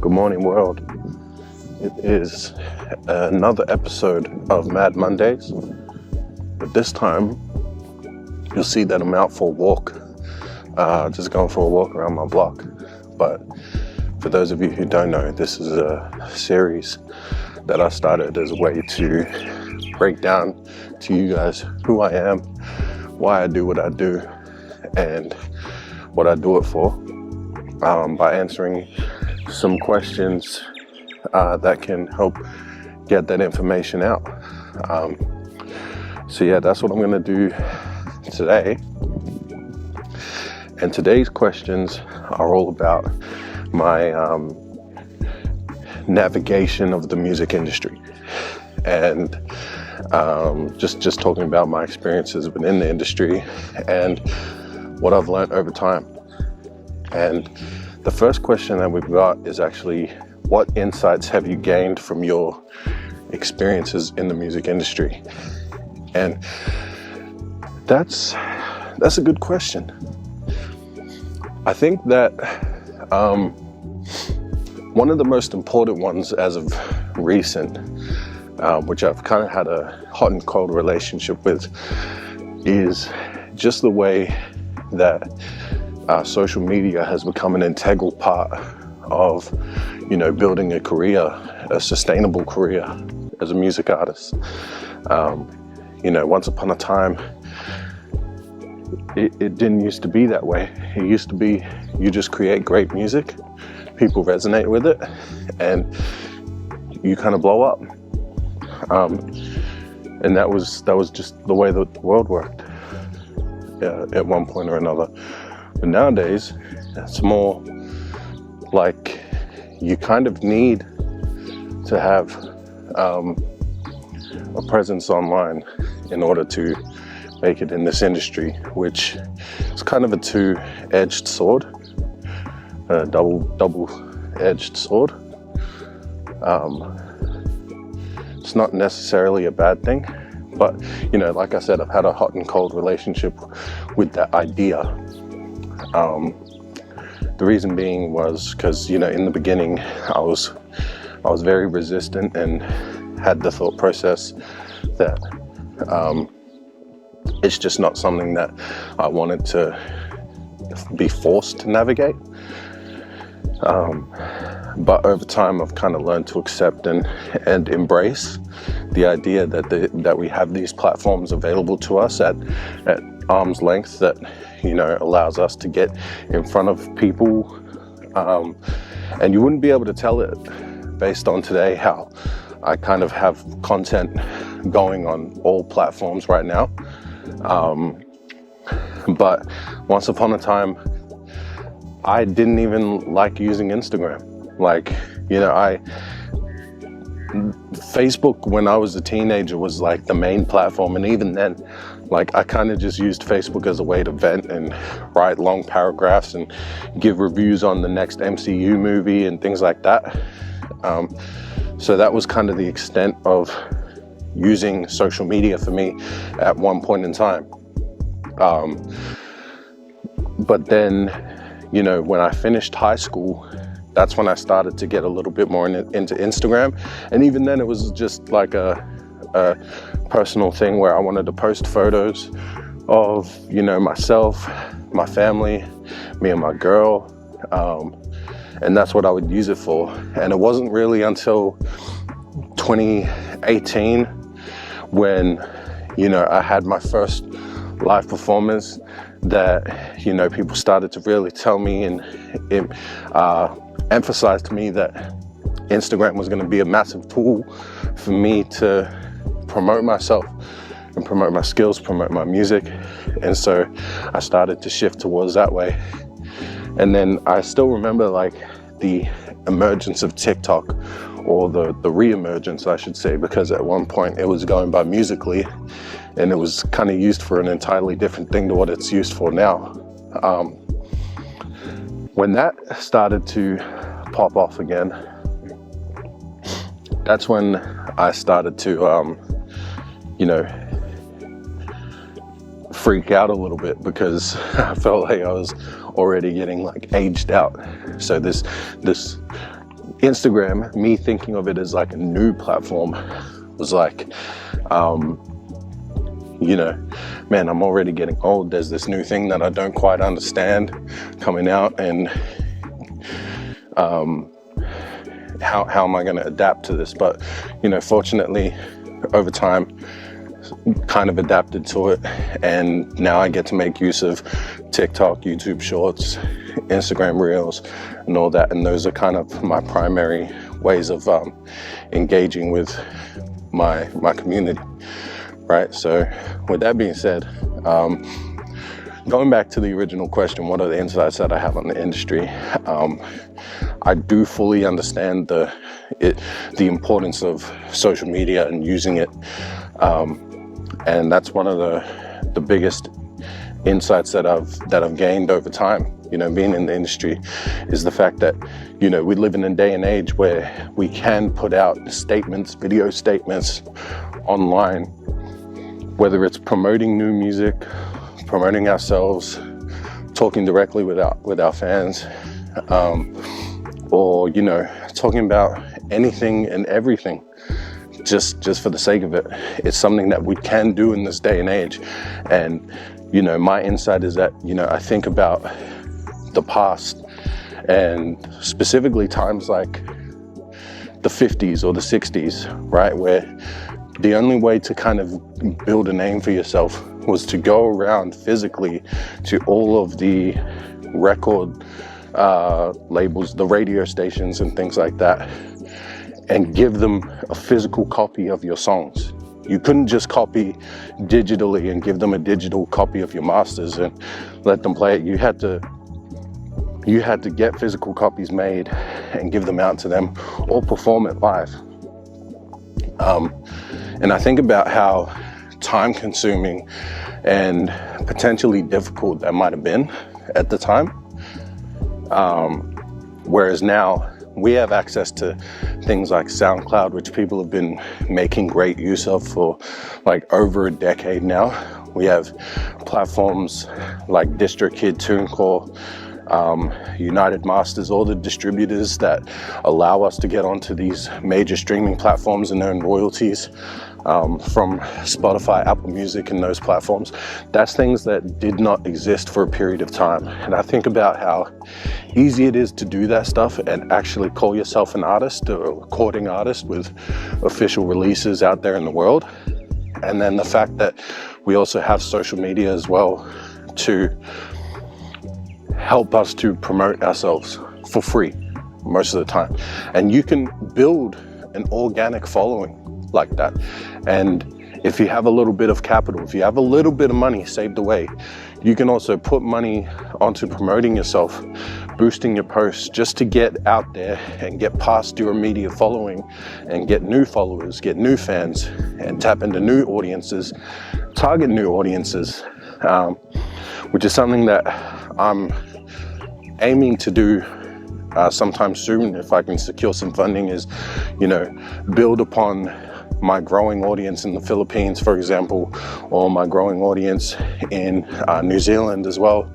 Good morning, world. It is another episode of Mad Mondays, but this time you'll see that I'm out for a walk, just going for a walk around my block. But for those of you who don't know, this is a series that I started as a way to break down to you guys who I am, why I do what I do, and what I do it for, by answering some questions that can help get that information out. So yeah, that's what I'm going to do today. And today's questions are all about my navigation of the music industry, and just talking about my experiences within the industry and what I've learned over time. And the first question that we've got is actually, what insights have you gained from your experiences in the music industry? And that's a good question. I think that one of the most important ones as of recent, which I've kind of had a hot and cold relationship with, is just the way that social media has become an integral part of, building a career, a sustainable career as a music artist. Once upon a time, it didn't used to be that way. It used to be you just create great music, people resonate with it, and you kind of blow up. And that was just the way that the world worked at one point or another. But nowadays, it's more like you kind of need to have a presence online in order to make it in this industry, which is kind of a two-edged sword, a double-edged sword. It's not necessarily a bad thing, but like I said, I've had a hot and cold relationship with that idea. The reason being was because in the beginning I was very resistant and had the thought process that it's just not something that I wanted to be forced to navigate. But over time I've kind of learned to accept and embrace the idea that we have these platforms available to us at arm's length that allows us to get in front of people, and you wouldn't be able to tell it based on today how I kind of have content going on all platforms right now, but once upon a time I didn't even like using Instagram. Facebook when I was a teenager was like the main platform, and even then, I kind of just used Facebook as a way to vent and write long paragraphs and give reviews on the next MCU movie and things like that. So that was kind of the extent of using social media for me at one point in time. But then, when I finished high school, that's when I started to get a little bit more into Instagram. And even then it was just like a personal thing where I wanted to post photos of, myself, my family, me and my girl. And that's what I would use it for. And it wasn't really until 2018 when, I had my first live performance that, people started to really tell me and emphasize to me that Instagram was going to be a massive tool for me to promote myself and promote my skills, promote my music. And so I started to shift towards that way. And then I still remember the emergence of TikTok, or the re-emergence, I should say, because at one point it was going by Musically, and it was kind of used for an entirely different thing to what it's used for now. When that started to pop off again, that's when I started to, freak out a little bit, because I felt like I was already getting aged out. So this Instagram, me thinking of it as like a new platform, was like, you know, man, I'm already getting old. There's this new thing that I don't quite understand coming out, and how am I going to adapt to this? But, you know, fortunately, over time, kind of adapted to it, and now I get to make use of TikTok, YouTube Shorts, Instagram Reels, and all that, and those are kind of my primary ways of engaging with my community, right? So with that being said, going back to the original question, what are the insights that I have on the industry? I do fully understand the importance of social media and using it, and that's one of the biggest insights that I've gained over time, you know, being in the industry, is the fact that, you know, we live in a day and age where we can put out statements, video statements online, whether it's promoting new music, promoting ourselves, talking directly with our fans, or, you know, talking about anything and everything, just for the sake of it. It's something that we can do in this day and age. And, you know, my insight is that, you know, I think about the past, and specifically times like the 50s or the 60s, right, where the only way to kind of build a name for yourself was to go around physically to all of the record labels, the radio stations and things like that, and give them a physical copy of your songs. You couldn't just copy digitally and give them a digital copy of your masters and let them play it. You had to get physical copies made and give them out to them, or perform it live. And I think about how time consuming and potentially difficult that might have been at the time. Whereas now we have access to things like SoundCloud, which people have been making great use of for like over a decade now. We have platforms like DistroKid, TuneCore, United Masters, all the distributors that allow us to get onto these major streaming platforms and earn royalties from Spotify, Apple Music, and those platforms. That's things that did not exist for a period of time. And I think about how easy it is to do that stuff and actually call yourself an artist or a recording artist with official releases out there in the world. And then the fact that we also have social media as well to help us to promote ourselves for free most of the time. And you can build an organic following like that. And if you have a little bit of capital, if you have a little bit of money saved away, you can also put money onto promoting yourself, boosting your posts, just to get out there and get past your immediate following and get new followers, get new fans, and tap into new audiences, target new audiences, which is something that I'm aiming to do sometime soon, if I can secure some funding, is, you know, build upon my growing audience in the Philippines, for example, or my growing audience in New Zealand as well,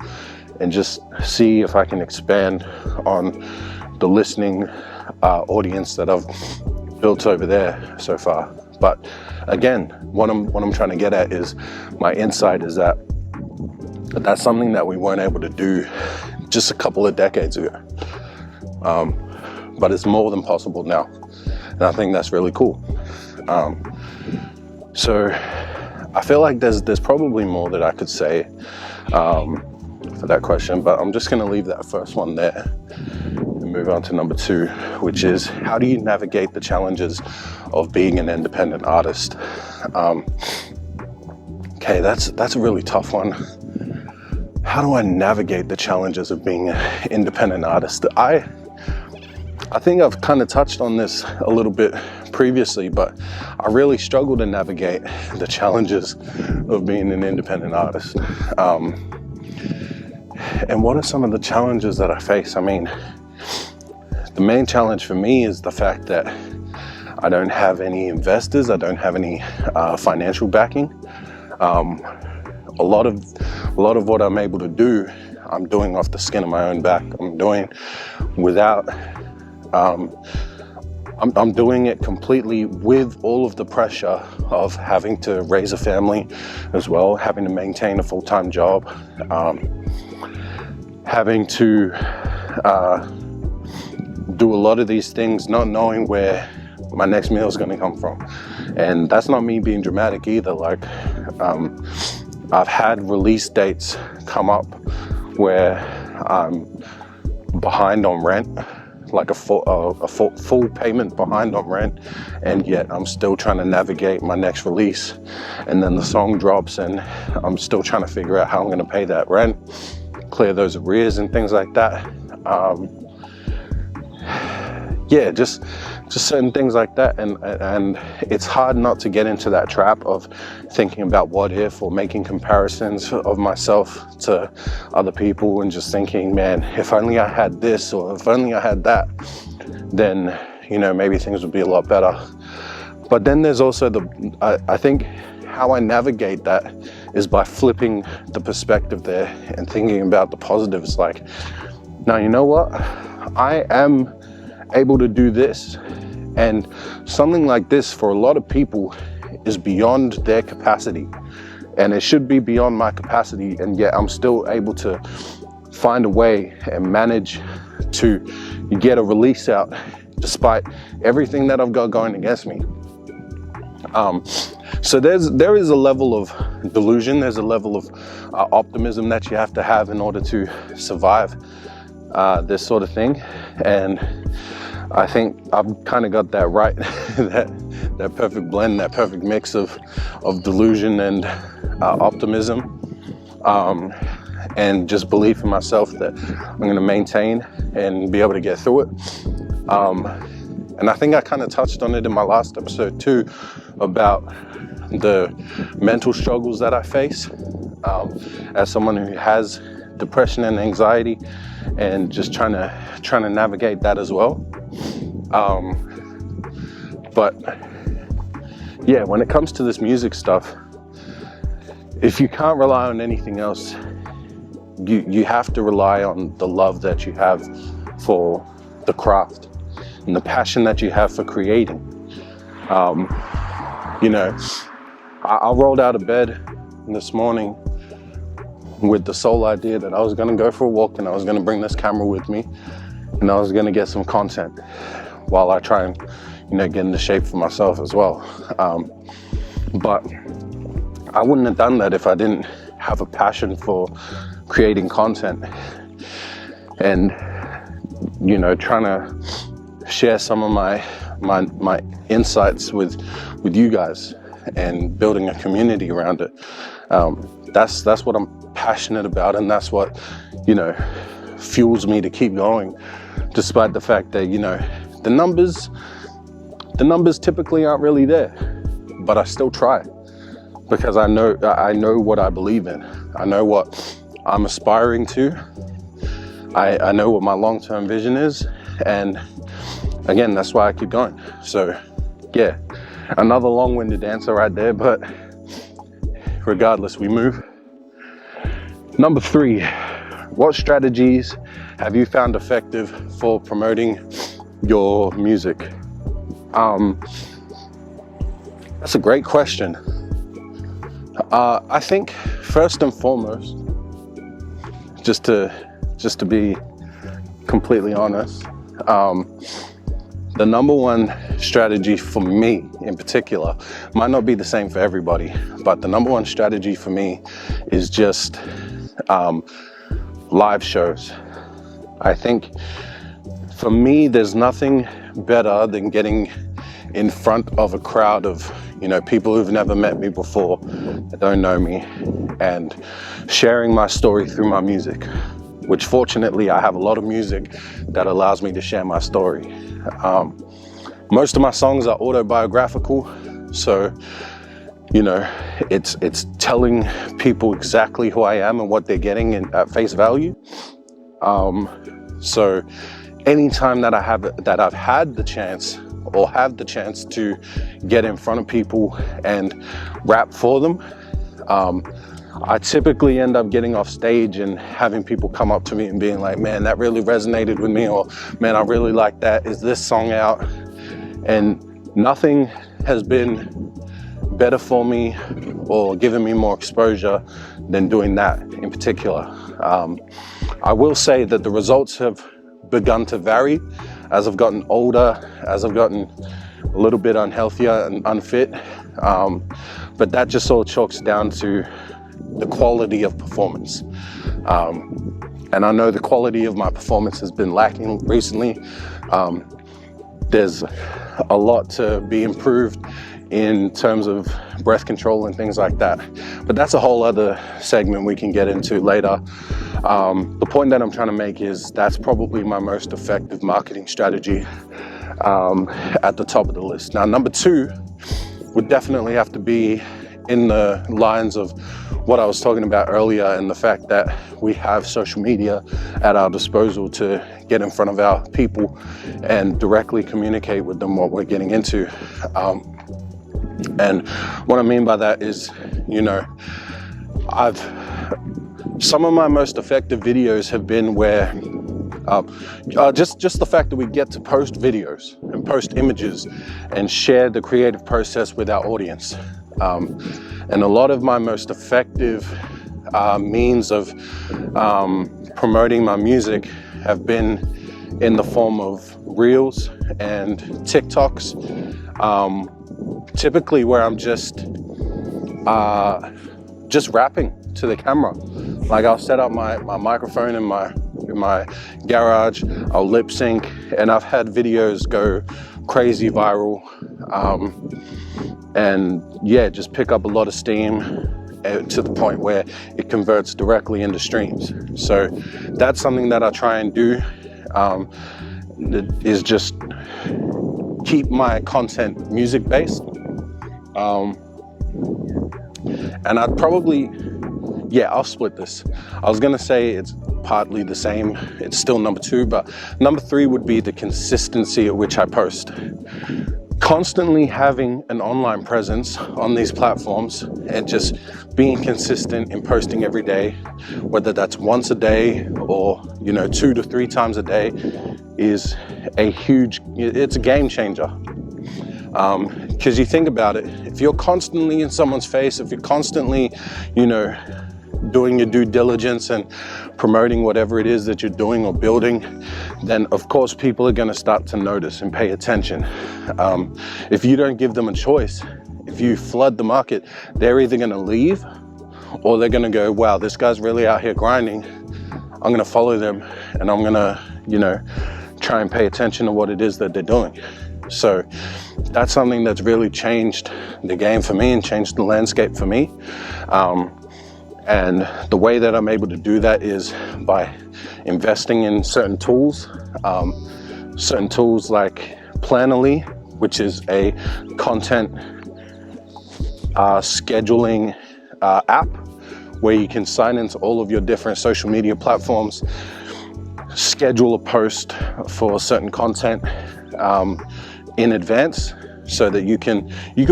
and just see if I can expand on the listening audience that I've built over there so far. But again, what I'm trying to get at is, my insight is that that's something that we weren't able to do just a couple of decades ago. But it's more than possible now. And I think that's really cool. So I feel like there's probably more that I could say for that question, but I'm just going to leave that first one there and move on to number 2, which is, how do you navigate the challenges of being an independent artist? Okay, that's a really tough one. How do I navigate the challenges of being an independent artist? I think I've kind of touched on this a little bit previously, but I really struggle to navigate the challenges of being an independent artist. And what are some of the challenges that I face? I mean, the main challenge for me is the fact that I don't have any investors. I don't have any financial backing. A lot of what I'm able to do, I'm doing off the skin of my own back. I'm doing without I'm doing it completely with all of the pressure of having to raise a family as well, having to maintain a full-time job, having to do a lot of these things, not knowing where my next meal is going to come from. And that's not me being dramatic either. Like, I've had release dates come up where I'm behind on rent, like a full payment behind on rent, and yet I'm still trying to navigate my next release. And then the song drops and I'm still trying to figure out how I'm going to pay that rent, clear those arrears and things like that. Yeah, just certain things like that, and it's hard not to get into that trap of thinking about what if, or making comparisons of myself to other people, and just thinking, man, if only I had this, or if only I had that, then, you know, maybe things would be a lot better. But then there's also I think how I navigate that is by flipping the perspective there and thinking about the positives. Like, now, you know what, I am able to do this, and something like this for a lot of people is beyond their capacity, and it should be beyond my capacity, and yet I'm still able to find a way and manage to get a release out despite everything that I've got going against me. So there is a level of delusion, there's a level of optimism that you have to have in order to survive this sort of thing, and I think I've kind of got that right, that perfect blend, that perfect mix of delusion and optimism, and just belief in myself that I'm going to maintain and be able to get through it. And I think I kind of touched on it in my last episode too, about the mental struggles that I face as someone who has depression and anxiety, and just trying to navigate that as well. But yeah, when it comes to this music stuff, if you can't rely on anything else, you have to rely on the love that you have for the craft and the passion that you have for creating. You know, I rolled out of bed this morning with the sole idea that I was going to go for a walk, and I was going to bring this camera with me, and I was going to get some content while I try and, you know, get into shape for myself as well. But I wouldn't have done that if I didn't have a passion for creating content and, you know, trying to share some of my insights with you guys and building a community around it. That's what I'm passionate about, and that's what, you know, fuels me to keep going, despite the fact that, you know, the numbers typically aren't really there, but I still try, because I know what I believe in. I know what I'm aspiring to. I know what my long-term vision is, and again, that's why I keep going. So yeah, another long-winded answer right there, but regardless, we move. Number 3, what strategies have you found effective for promoting your music? That's a great question. I think first and foremost, just to be completely honest, the number one strategy for me in particular, might not be the same for everybody, but the number one strategy for me is just live shows. I think for me, there's nothing better than getting in front of a crowd of, you know, people who've never met me before, that don't know me, and sharing my story through my music, which fortunately I have a lot of music that allows me to share my story. Most of my songs are autobiographical, so, you know, it's telling people exactly who I am and what they're getting at face value. So anytime that I've had the chance or have the chance to get in front of people and rap for them, I typically end up getting off stage and having people come up to me and being like, man, that really resonated with me, or man, I really like that. Is this song out? And nothing has been better for me or given me more exposure than doing that in particular. I will say that the results have begun to vary as I've gotten older, as I've gotten a little bit unhealthier and unfit. But that just all chalks down to the quality of performance. And I know the quality of my performance has been lacking recently. There's a lot to be improved in terms of breath control and things like that. But that's a whole other segment we can get into later. The point that I'm trying to make is that's probably my most effective marketing strategy at the top of the list. Now, number 2 would definitely have to be in the lines of what I was talking about earlier, and the fact that we have social media at our disposal to get in front of our people and directly communicate with them what we're getting into. And what I mean by that is, you know, some of my most effective videos have been where just the fact that we get to post videos and post images and share the creative process with our audience. And a lot of my most effective means of promoting my music have been in the form of reels and TikToks, typically where I'm just rapping to the camera. Like, I'll set up my microphone in my garage, I'll lip sync, and I've had videos go crazy viral, and yeah, just pick up a lot of steam to the point where it converts directly into streams. So that's something that I try and do, is just keep my content music based. And I'd probably, I'll split this. I was gonna say it's partly the same. It's still number 2, but number 3 would be the consistency at which I post. Constantly having an online presence on these platforms and just being consistent in posting every day, whether that's once a day or, 2 to 3 times a day, is it's a game changer. Because you think about it, if you're constantly in someone's face, if you're constantly, doing your due diligence and promoting whatever it is that you're doing or building, then of course people are going to start to notice and pay attention. If you don't give them a choice, if you flood the market, they're either going to leave or they're going to go, wow, this guy's really out here grinding. I'm going to follow them and I'm going to, try and pay attention to what it is that they're doing. So that's something that's really changed the game for me and changed the landscape for me. And the way that I'm able to do that is by investing in certain tools like Planoly, which is a content scheduling app where you can sign into all of your different social media platforms, schedule a post for certain content in advance, so that you can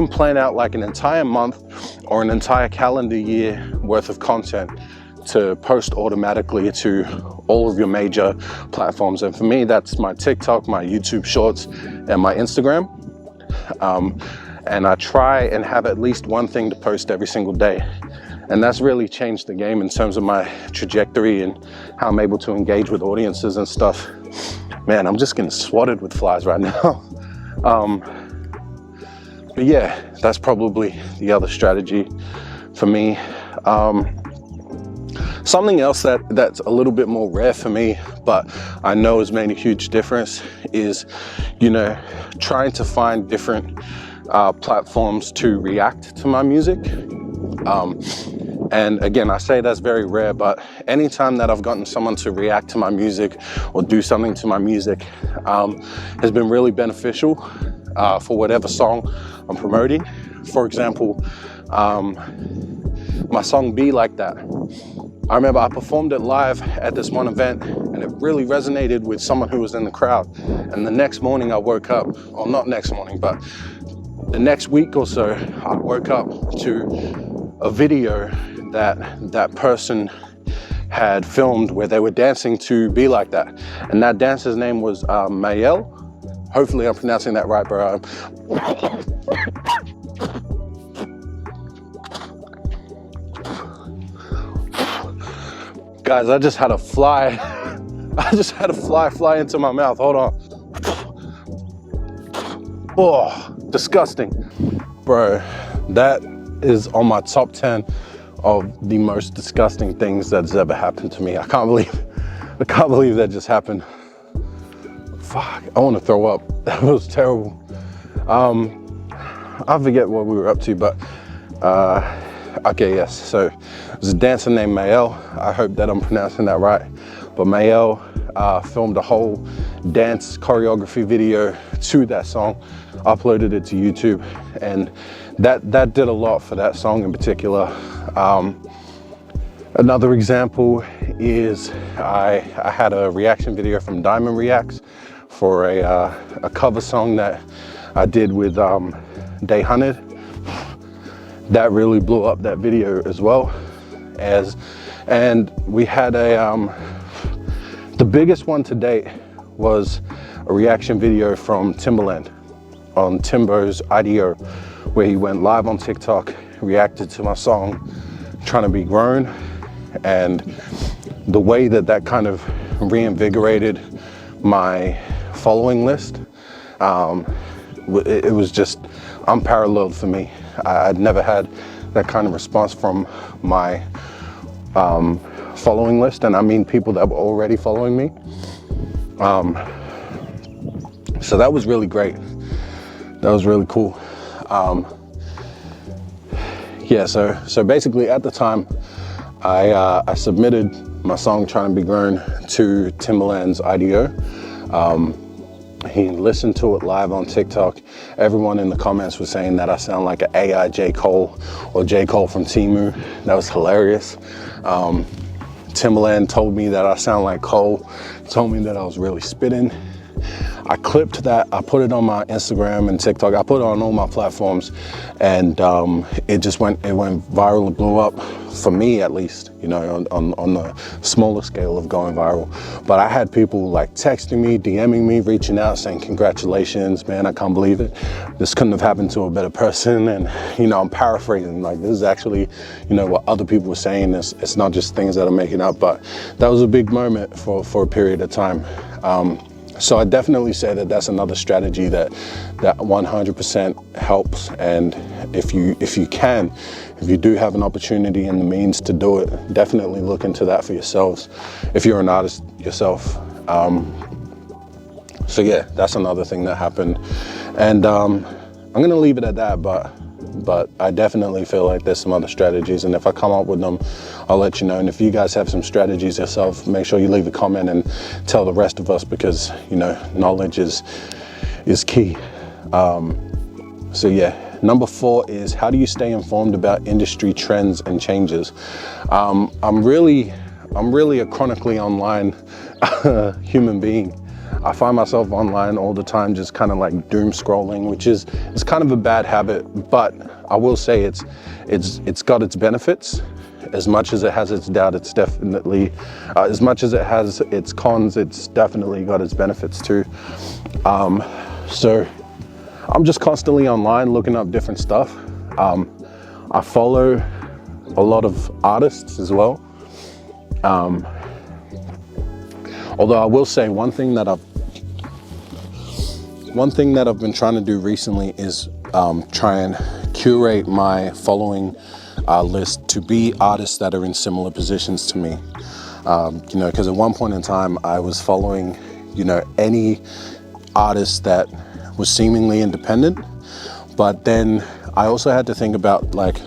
plan out like an entire month or an entire calendar year worth of content to post automatically to all of your major platforms. And for me, that's my TikTok, my YouTube Shorts, and my Instagram. And I try and have at least one thing to post every single day. And that's really changed the game in terms of my trajectory and how I'm able to engage with audiences and stuff. Man, I'm just getting swatted with flies right now. But yeah, that's probably the other strategy for me. Something else that's a little bit more rare for me, but I know has made a huge difference, is, trying to find different platforms to react to my music. And again, I say that's very rare, but anytime that I've gotten someone to react to my music or do something to my music has been really beneficial for whatever song I'm promoting. For example, my song Be Like That. I remember I performed it live at this one event and it really resonated with someone who was in the crowd. And the next morning I woke up, or not next morning, but the next week or so, I woke up to a video that person had filmed where they were dancing to Be Like That. And that dancer's name was M.A.D. Hopefully I'm pronouncing that right, bro. Guys, I just had a fly. I just had a fly into my mouth. Hold on. Oh, disgusting. Bro, that is on my top 10 of the most disgusting things that's ever happened to me. I can't believe that just happened. Fuck, I want to throw up. That was terrible. I forget what we were up to, but okay, yes. So there's a dancer named Mael. I hope that I'm pronouncing that right. But Mael filmed a whole dance choreography video to that song, uploaded it to YouTube, and that did a lot for that song in particular. Another example is I had a reaction video from Diamond Reacts for a cover song that I did with Day Hunted. That really blew up that video as well. And we had the biggest one to date was a reaction video from Timbaland on Timbo's IDO, where he went live on TikTok, reacted to my song Trying to Be Grown, and the way that kind of reinvigorated my following list, it was just unparalleled for me. I'd never had that kind of response from my following list, and I mean people that were already following me. So that was really great. That was really cool. Yeah, so basically at the time, I submitted my song Trying to Be Grown to Timbaland's IDO. He listened to it live on TikTok. Everyone in the comments was saying that I sound like an AI J. Cole or J. Cole from Temu. That was hilarious. Timbaland told me that I sound like Cole, told me that I was really spitting. I clipped that, I put it on my Instagram and TikTok, I put it on all my platforms, and it went viral and blew up, for me at least, you know, on the smaller scale of going viral. But I had people like texting me, DMing me, reaching out, saying, congratulations, man, I can't believe it. This couldn't have happened to a better person. And, you know, I'm paraphrasing, like this is actually, you know, what other people were saying. It's not just things that I'm making up, but that was a big moment for a period of time. So I definitely say that that's another strategy that 100% helps. And if you do have an opportunity and the means to do it, definitely look into that for yourselves if you're an artist yourself. So yeah, that's another thing that happened. And I'm gonna leave it at that, but I definitely feel like there's some other strategies, and if I come up with them, I'll let you know. And if you guys have some strategies yourself, make sure you leave a comment and tell the rest of us, because, you know, knowledge is key. So yeah, number 4 is, how do you stay informed about industry trends and changes? I'm really a chronically online human being. I find myself online all the time, just kind of like doom scrolling, which is kind of a bad habit, but I will say it's got its benefits. As much as it has its doubt, it's definitely, as much as it has its cons, it's definitely got its benefits too. So I'm just constantly online looking up different stuff. I follow a lot of artists as well. Although I will say one thing that I've been trying to do recently is try and curate my following list to be artists that are in similar positions to me. You know, because at one point in time I was following, you know, any artist that was seemingly independent, but then I also had to think about, like,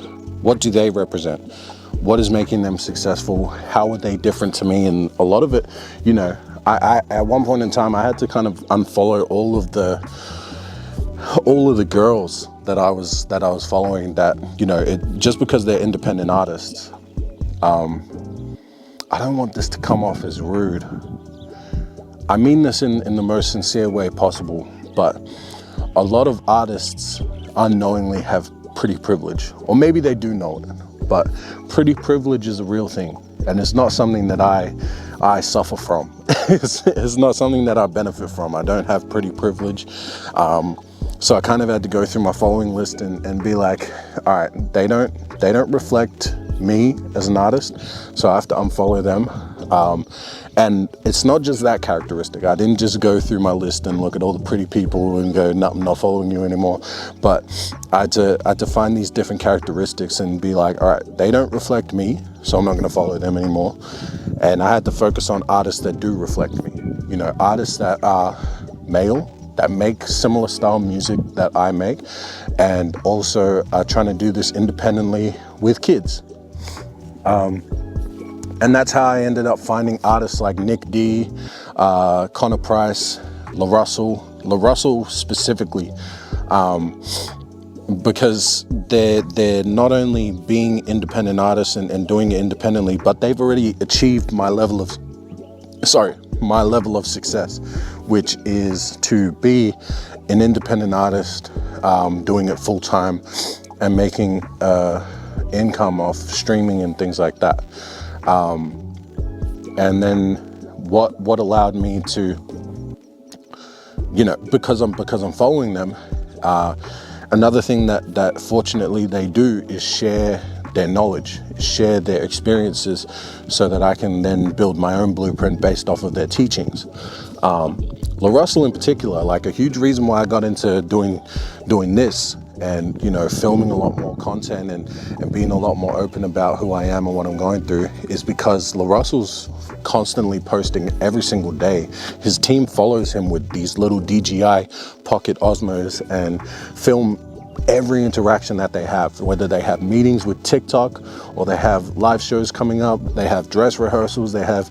what do they represent? What is making them successful? How are they different to me? And a lot of it, you know, I at one point in time I had to kind of unfollow all of the girls that I was following, that, you know, just because they're independent artists. I don't want this to come off as rude. I mean this in the most sincere way possible, but a lot of artists unknowingly have pretty privilege, or maybe they do know it, but pretty privilege is a real thing, and it's not something that I suffer from. It's not something that I benefit from. I don't have pretty privilege. So I kind of had to go through my following list and be like, all right, they don't reflect me as an artist, so I have to unfollow them. And it's not just that characteristic. I didn't just go through my list and look at all the pretty people and go, no, I'm not following you anymore. But I had to find these different characteristics and be like, all right, they don't reflect me, so I'm not going to follow them anymore. And I had to focus on artists that do reflect me. You know, artists that are male, that make similar style music that I make, and also are trying to do this independently with kids. And that's how I ended up finding artists like Nick D, Connor Price, La Russell specifically, because they're not only being independent artists and doing it independently, but they've already achieved my level of success, which is to be an independent artist, doing it full time and making income off streaming and things like that. And then what allowed me to, you know, because I'm following them, another thing that fortunately they do is share their knowledge, share their experiences, so that I can then build my own blueprint based off of their teachings. La Russell in particular, like a huge reason why I got into doing this and, you know, filming a lot more content and being a lot more open about who I am and what I'm going through, is because La Russell's constantly posting every single day. His team follows him with these little DJI Pocket Osmos and film every interaction that they have, whether they have meetings with TikTok or they have live shows coming up, they have dress rehearsals, they have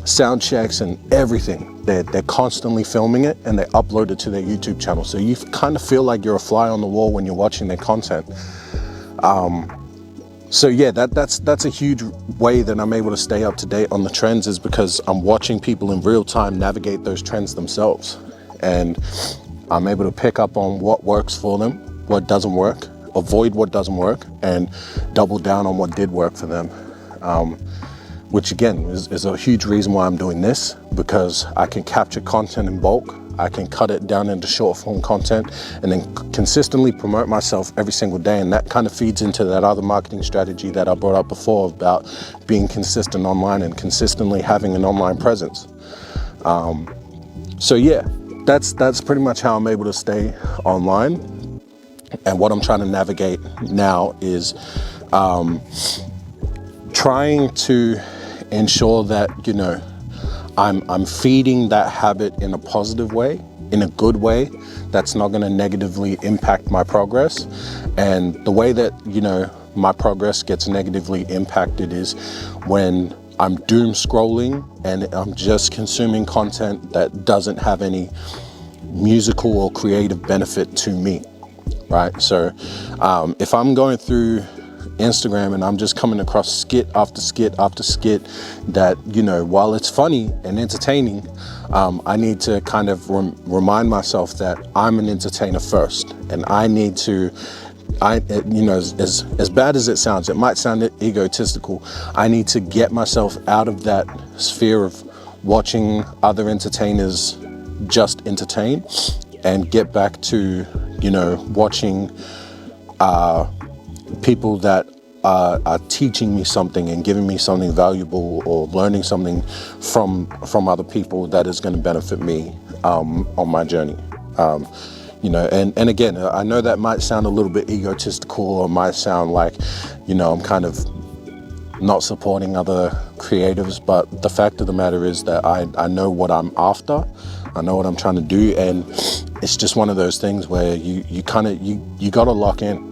sound checks and everything. They're constantly filming it and they upload it to their YouTube channel. So you kind of feel like you're a fly on the wall when you're watching their content. So yeah, that's a huge way that I'm able to stay up to date on the trends, is because I'm watching people in real time navigate those trends themselves. And I'm able to pick up on what works for them, what doesn't work, avoid what doesn't work, and double down on what did work for them. Which again is a huge reason why I'm doing this, because I can capture content in bulk, I can cut it down into short form content, and then consistently promote myself every single day. And that kind of feeds into that other marketing strategy that I brought up before about being consistent online and consistently having an online presence. So yeah, that's pretty much how I'm able to stay online. And what I'm trying to navigate now is trying to ensure that, you know, I'm feeding that habit in a positive way, in a good way, that's not going to negatively impact my progress. And the way that, you know, my progress gets negatively impacted is when I'm doom scrolling and I'm just consuming content that doesn't have any musical or creative benefit to me, right? So if I'm going through Instagram and I'm just coming across skit after skit after skit that, you know, while it's funny and entertaining, I need to kind of remind myself that I'm an entertainer first, and I need to, you know, as bad as it sounds, it might sound egotistical, I need to get myself out of that sphere of watching other entertainers just entertain and get back to, you know, watching people that are teaching me something and giving me something valuable, or learning something from other people that is going to benefit me on my journey. You know, and again, I know that might sound a little bit egotistical, or might sound like, you know, I'm kind of not supporting other creatives, but the fact of the matter is that I know what I'm after, I know what I'm trying to do, and it's just one of those things where you got to lock in.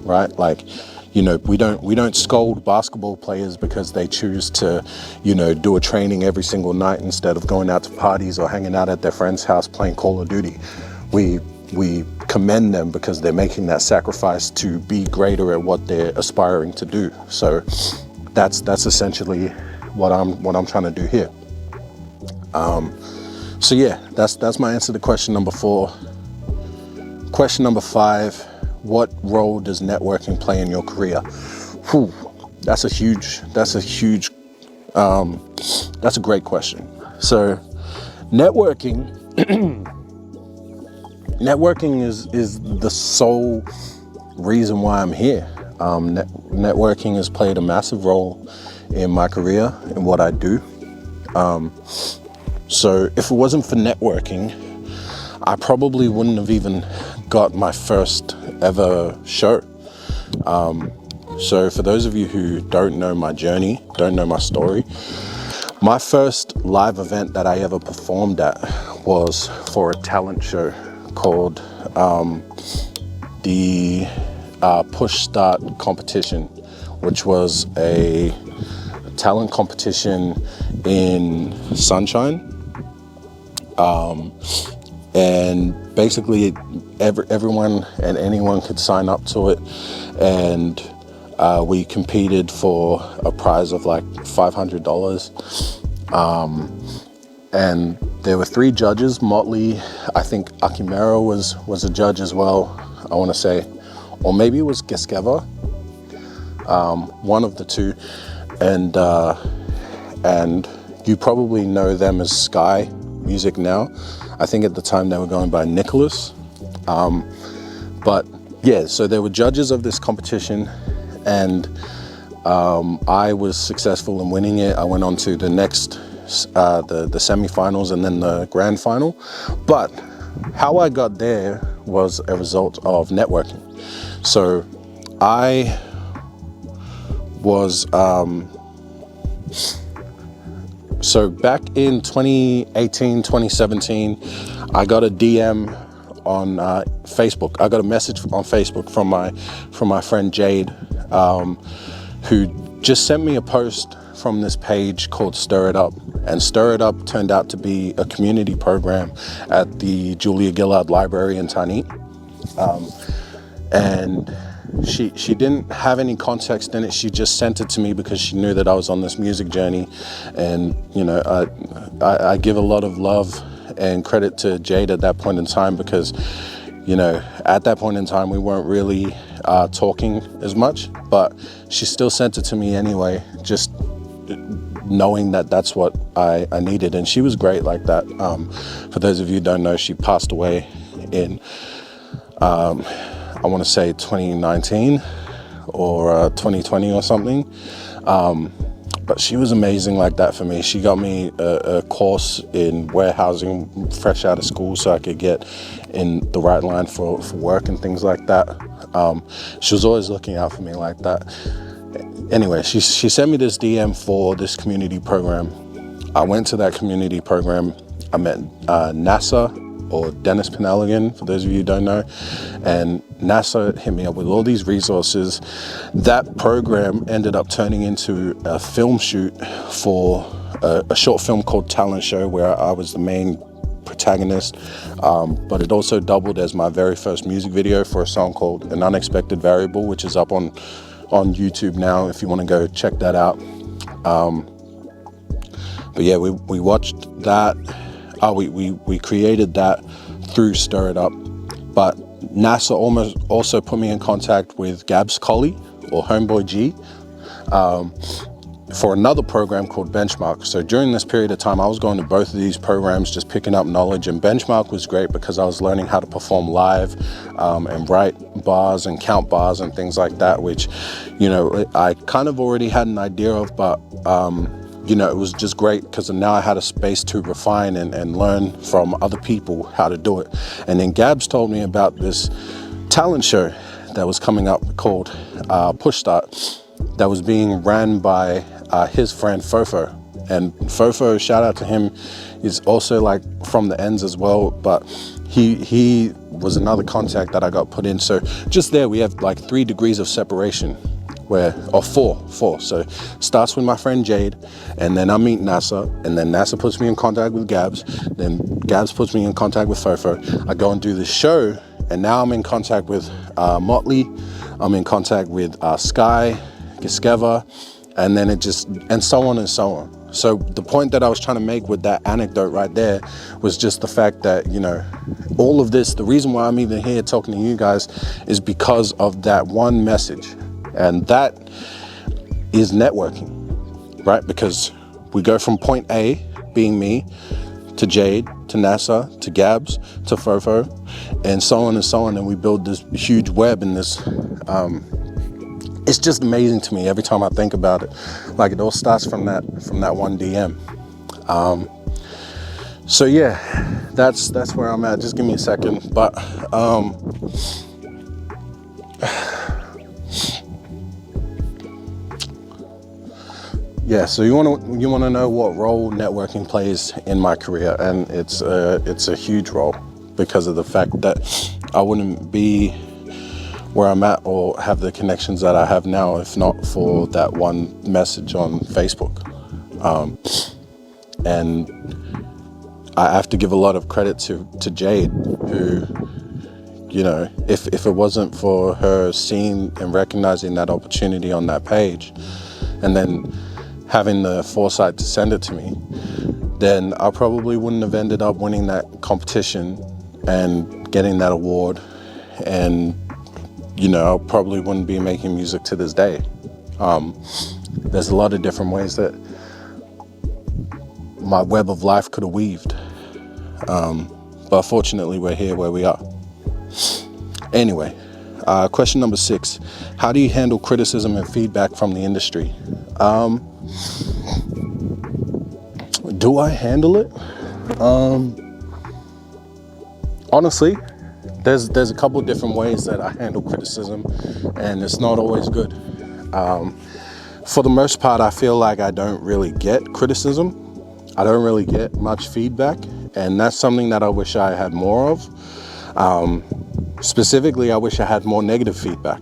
Right? Like, you know, we don't scold basketball players because they choose to, you know, do a training every single night instead of going out to parties or hanging out at their friend's house playing Call of Duty. We commend them because they're making that sacrifice to be greater at what they're aspiring to do. So that's essentially what I'm trying to do here. So yeah, that's my answer to question number 4. Question number 5. What role does networking play in your career? Whew, that's a great question. So networking, networking is the sole reason why I'm here. Networking has played a massive role in my career, in what I do. So if it wasn't for networking, I probably wouldn't have even got my first ever show. So for those of you who don't know my journey, don't know my story, my first live event that I ever performed at was for a talent show called the Push Start competition, which was a talent competition in Sunshine. And basically everyone and anyone could sign up to it, and we competed for a prize of like $500. And there were 3 judges. Motley, I think Akimero was a judge as well, I want to say, or maybe it was Geskeva, one of the 2. And you probably know them as Sky Music now. I think at the time they were going by Nicholas. But yeah, so there were judges of this competition, and I was successful in winning it. I went on to the next, the semi-finals and then the grand final. But how I got there was a result of networking. So I was, so back in 2018, 2017, I got a DM on Facebook. I got a message on Facebook from my friend Jade, who just sent me a post from this page called Stir It Up. And Stir It Up turned out to be a community program at the Julia Gillard Library in Tanit. And she didn't have any context in it. She just sent it to me because she knew that I was on this music journey. And you know, I give a lot of love and credit to Jade at that point in time, because you know, at that point in time we weren't really talking as much, but she still sent it to me anyway, just knowing that that's what I needed. And she was great like that. For those of you who don't know, she passed away in I want to say 2019 or 2020 or something. But she was amazing like that for me. She got me a course in warehousing fresh out of school so I could get in the right line for work and things like that. She was always looking out for me like that. Anyway, she sent me this DM for this community program. I went to that community program. I met NASA, or Dennis Penelligan, for those of you who don't know. And NASA hit me up with all these resources. That program ended up turning into a film shoot for a short film called Talent Show, where I was the main protagonist. But it also doubled as my very first music video for a song called An Unexpected Variable, which is up on YouTube now if you want to go check that out. But yeah, we watched that. We created that through Stir It Up. But NASA almost also put me in contact with Gab's colleague, or Homeboy G, for another program called Benchmark. So during this period of time, I was going to both of these programs, just picking up knowledge. And Benchmark was great because I was learning how to perform live and write bars and count bars and things like that, which, you know, I kind of already had an idea of, but you know, it was just great because now I had a space to refine and learn from other people how to do it. And then Gabs told me about this talent show that was coming up called Push Start, that was being ran by his friend Fofo. And Fofo, shout out to him, is also like from the ends as well, but he was another contact that I got put in. So just there we have like 3 degrees of separation, or four. So starts with my friend Jade, and then I meet NASA, and then NASA puts me in contact with Gabs, then Gabs puts me in contact with Fofo. I go and do this show, and now I'm in contact with Motley, I'm in contact with Sky, Geskeva, and then and so on and so on. So the point that I was trying to make with that anecdote right there was just the fact that, you know, all of this, the reason why I'm even here talking to you guys is because of that one message. And that is networking, right? Because we go from point A, being me, to Jade, to NASA, to Gabs, to Fofo, and so on, and we build this huge web, and this it's just amazing to me every time I think about it. Like, it all starts from that one DM. So yeah, that's where I'm at. Just give me a second. But yeah, so you wanna know what role networking plays in my career, and it's a huge role, because of the fact that I wouldn't be where I'm at or have the connections that I have now if not for that one message on Facebook. And I have to give a lot of credit to Jade, who, you know, if it wasn't for her seeing and recognizing that opportunity on that page, and then having the foresight to send it to me, then I probably wouldn't have ended up winning that competition and getting that award. And, you know, I probably wouldn't be making music to this day. There's a lot of different ways that my web of life could have weaved. But fortunately, we're here where we are. Anyway, question number 6. How do you handle criticism and feedback from the industry? Do I handle it? Honestly, there's a couple of different ways that I handle criticism, and it's not always good. For the most part, I feel like I don't really get criticism. I don't really get much feedback, and that's something that I wish I had more of. Specifically, I wish I had more negative feedback,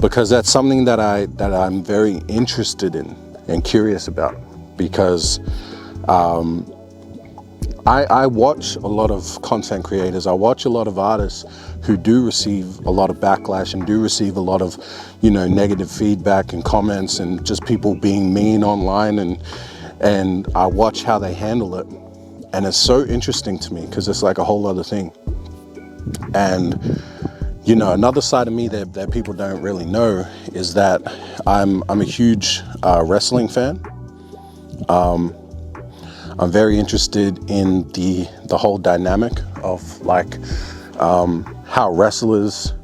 because that's something that I'm very interested in and curious about, because I watch a lot of content creators. I watch a lot of artists who do receive a lot of backlash and do receive a lot of, you know, negative feedback and comments and just people being mean online, and I watch how they handle it. And it's so interesting to me, because it's like a whole other thing. And, you know, another side of me that people don't really know is that I'm a huge wrestling fan. I'm very interested in the whole dynamic of, like, how wrestlers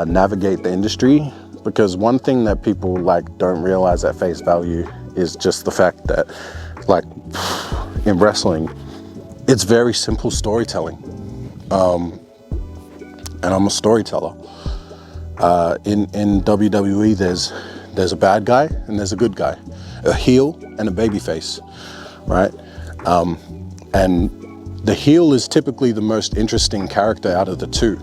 navigate the industry, because one thing that people don't realize at face value is just the fact that, like, in wrestling, it's very simple storytelling, and I'm a storyteller. In WWE, there's a bad guy and there's a good guy, a heel and a baby face, right? And the heel is typically the most interesting character out of the two.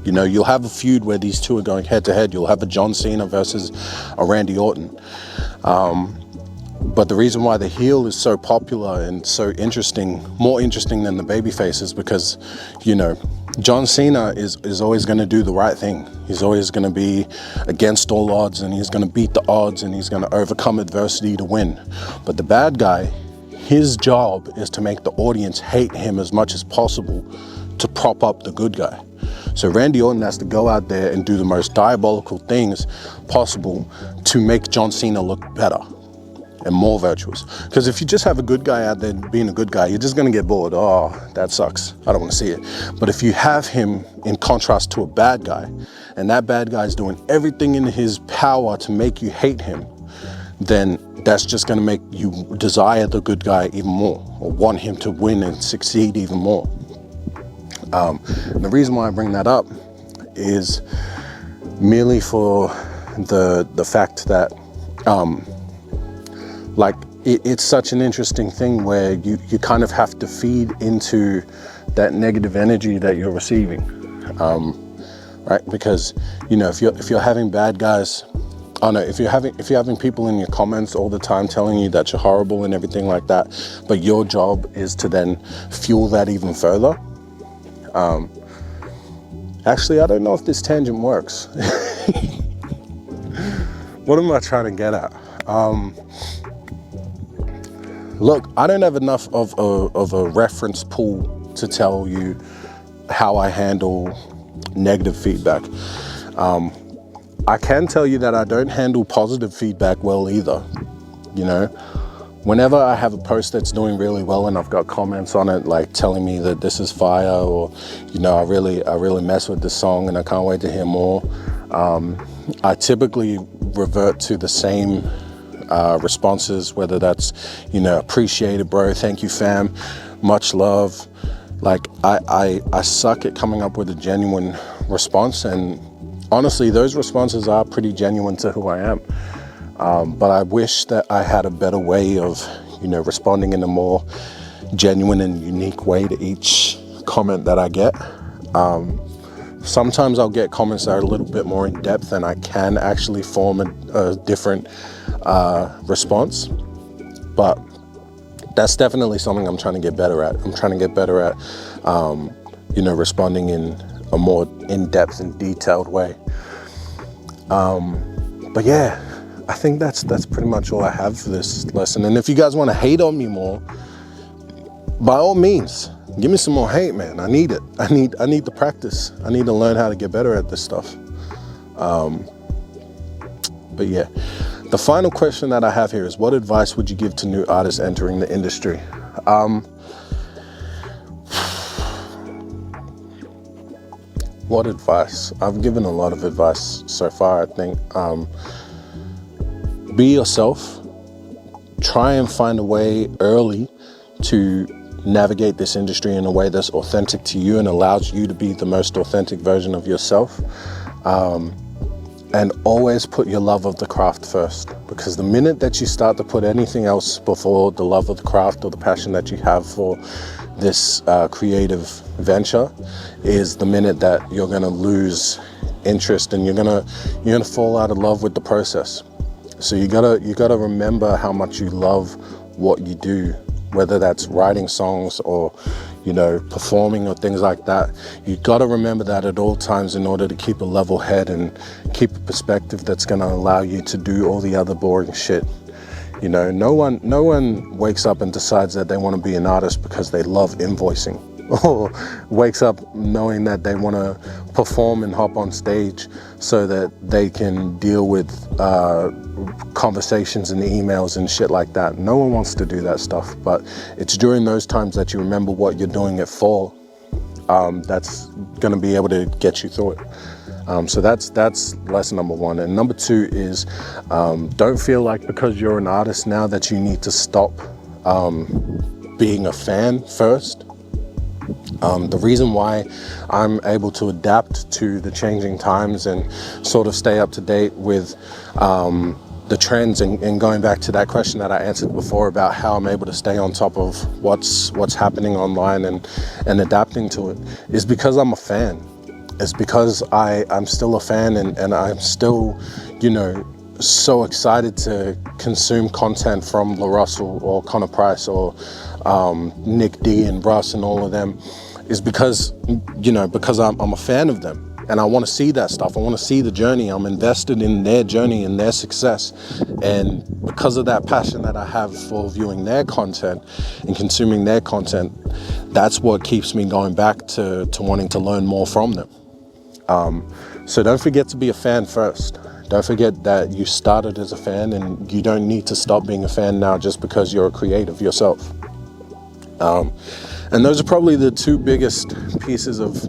You know, you'll have a feud where these two are going head to head. You'll have a John Cena versus a Randy Orton. But the reason why the heel is so popular and so interesting, more interesting than the babyface, is because, you know, John Cena is always going to do the right thing. He's always going to be against all odds, and he's going to beat the odds, and he's going to overcome adversity to win. But the bad guy, his job is to make the audience hate him as much as possible to prop up the good guy. So Randy Orton has to go out there and do the most diabolical things possible to make John Cena look better and more virtuous. Because if you just have a good guy out there being a good guy, you're just going to get bored. Oh, that sucks. I don't want to see it. But if you have him in contrast to a bad guy, and that bad guy is doing everything in his power to make you hate him, then that's just going to make you desire the good guy even more, or want him to win and succeed even more. And the reason why I bring that up is merely for the fact that it's such an interesting thing where you kind of have to feed into that negative energy that you're receiving, right? Because, you know, if you're having bad guys, if you're having people in your comments all the time telling you that you're horrible and everything like that, but your job is to then fuel that even further. Actually, I don't know if this tangent works. What am I trying to get at? Look, I don't have enough of a reference pool to tell you how I handle negative feedback. I can tell you that I don't handle positive feedback well either. You know, whenever I have a post that's doing really well and I've got comments on it like telling me that this is fire, or, you know, I really mess with this song and I can't wait to hear more, I typically revert to the same responses, whether that's, you know, appreciate it, bro, thank you, fam, much love. Like, I suck at coming up with a genuine response, and honestly, those responses are pretty genuine to who I am. But I wish that I had a better way of, you know, responding in a more genuine and unique way to each comment that I get. Sometimes I'll get comments that are a little bit more in depth and I can actually form a different response. But that's definitely something I'm trying to get better at. I'm trying to get better at, you know, responding in a more in-depth and detailed way. But yeah, I think that's pretty much all I have for this lesson. And if you guys want to hate on me more, by all means, give me some more hate, man. I need it. I need the practice. I need to learn how to get better at this stuff. But yeah, the final question that I have here is, what advice would you give to new artists entering the industry? What advice? I've given a lot of advice so far, I think. Be yourself. Try and find a way early to navigate this industry in a way that's authentic to you and allows you to be the most authentic version of yourself. And always put your love of the craft first, because the minute that you start to put anything else before the love of the craft or the passion that you have for this creative venture is the minute that you're going to lose interest, and you're going to fall out of love with the process. So you gotta remember how much you love what you do, whether that's writing songs or, you know, performing or things like that. You gotta remember that at all times in order to keep a level head and keep a perspective that's gonna allow you to do all the other boring shit. You know, no one wakes up and decides that they want to be an artist because they love invoicing, or wakes up knowing that they want to perform and hop on stage so that they can deal with conversations and emails and shit like that. No one wants to do that stuff, but it's during those times that you remember what you're doing it for, that's going to be able to get you through it. So that's lesson number one. And number two is, don't feel like because you're an artist now that you need to stop being a fan first. The reason why I'm able to adapt to the changing times and sort of stay up to date with the trends, and going back to that question that I answered before about how I'm able to stay on top of what's happening online and adapting to it, is because I'm a fan. It's because I'm still a fan, and I'm still, you know, so excited to consume content from La Russell or Connor Price or Nick D and Russ and all of them, is because, you know, because I'm a fan of them, and I want to see that stuff. I want to see the journey. I'm invested in their journey and their success, and because of that passion that I have for viewing their content and consuming their content, that's what keeps me going back to wanting to learn more from them. So don't forget to be a fan first. Don't forget that you started as a fan, and you don't need to stop being a fan now just because you're a creative yourself. And those are probably the two biggest pieces of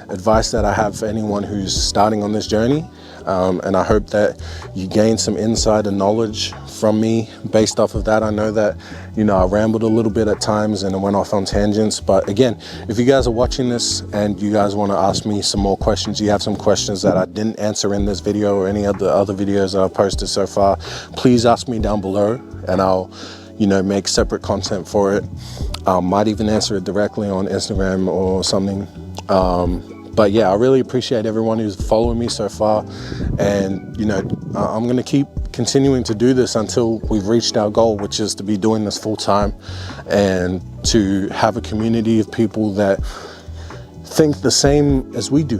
advice that I have for anyone who's starting on this journey. And I hope that you gain some insider knowledge from me based off of that. I know that, you know, I rambled a little bit at times and I went off on tangents, but again, if you guys are watching this and you guys want to ask me some more questions, you have some questions that I didn't answer in this video or any of the other videos that I've posted so far, please ask me down below, and I'll, you know, make separate content for it. Might even answer it directly on Instagram or something. But yeah, I really appreciate everyone who's following me so far, and you know, I'm gonna keep continuing to do this until we've reached our goal, which is to be doing this full time and to have a community of people that think the same as we do,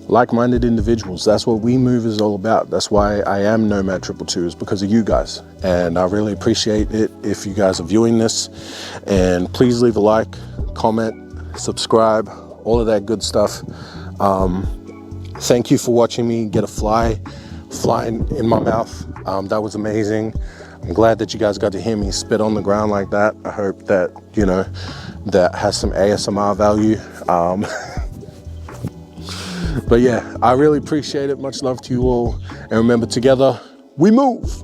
like-minded individuals. That's what We Move is all about. That's why I am Nomad222, is because of you guys, and I really appreciate it if you guys are viewing this. And please leave a like, comment, subscribe, all of that good stuff. Thank you for watching me get a fly in my mouth. That was amazing. I'm glad that you guys got to hear me spit on the ground like that. I hope that, you know, that has some ASMR value. But yeah, I really appreciate it. Much love to you all. And remember, together we move.